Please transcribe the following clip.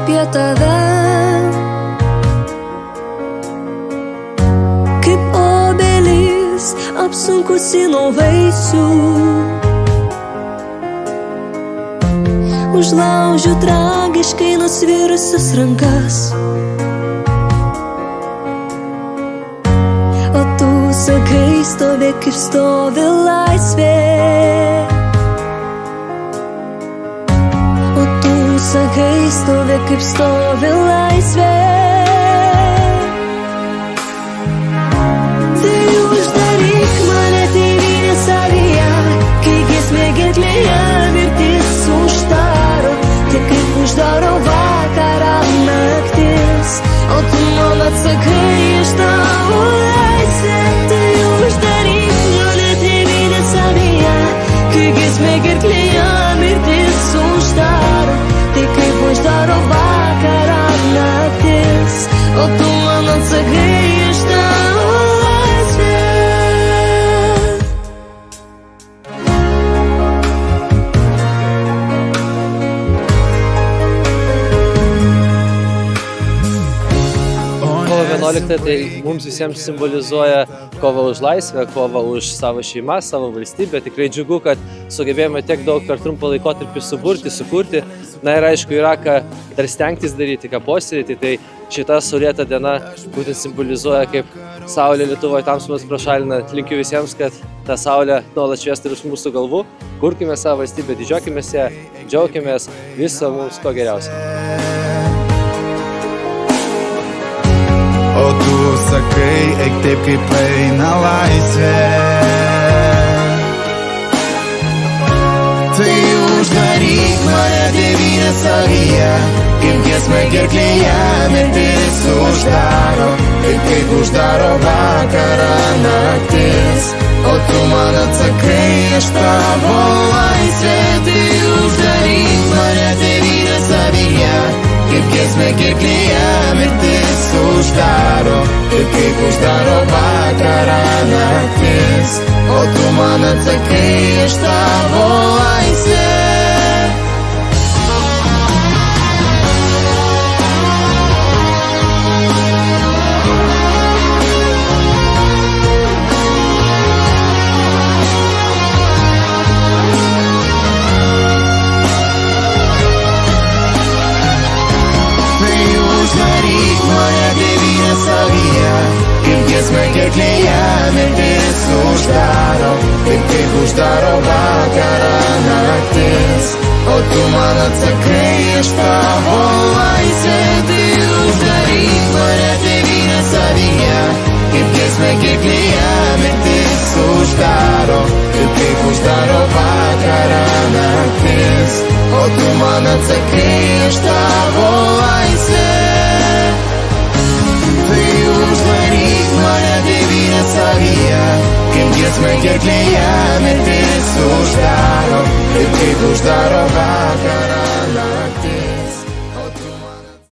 apie tave, kaip obelis apsunkusi nuo vaisių. Užlaužiu tragiškai nusvirusius rankas, o tu sakai stovėk ir stovi laisvė. O tu sakai stovėk kaip stovi laisvė. Tai uždaryk mane tėvynė savyje, kai giesmė gerklėje mirtis uždaro. Tai kaip uždaro vakarą naktis, o tu man atsakai iš tavo laisvė. Tai uždaryk mane tėvynė savyje, kai giesmė gerklėje mirtis uždaro. Tai kaip uždaro vakarą naktis, o tu man atsakai iš tavo laisvė. Kovo 11 tai mums visiems simbolizuoja kovą už laisvę, kovą už savo šeimą, savo valstybę. Tikrai džiugu, kad sugebėjome tiek daug per trumpą laikotarpį suburti, sukurti. Na ir aišku, yra ką dar stengtis daryti, ką puoselėti. Tai šita saulėta diena būtent simbolizuoja, kaip saulė Lietuvoje tamsumas prašalina. Linkiu visiems, kad ta saulė nuolat šviestų virš mūsų galvų. Kurkime savo valstybę, didžiuokimės ją, džiaukimės, viso mums ko geriausio. O tu sakai, eik taip, kaip eina laisvė. Tai uždaryk mane tėvynė savyje, kaip giesmė gerklėje mirtis uždaro. Taip kaip uždaro vakarą naktis, o tu man atsakai iš tavo laisvė. Tai uždaryk mane tėvynė savyje, kaip giesmė gerklėje mirtis uždaro. Taip kaip uždaro vakarą naktis, o tu man atsakai iš tavo laisvė. Gerklėje mirtis uždaro, taip kaip uždaro vakarą naktis, o tu man atsakai iš tavo laisvė. Tai uždaryk mane tėvynė savyje, kaip giesmė gerklėje mirtis uždaro, taip kaip uždaro vakarą naktis, o tu man atsakai iš tavo laisvė. Tai uždaryk mane tėvynė savyje, kaip giesmė gerklėje mirtis uždaro, taip kaip uždaro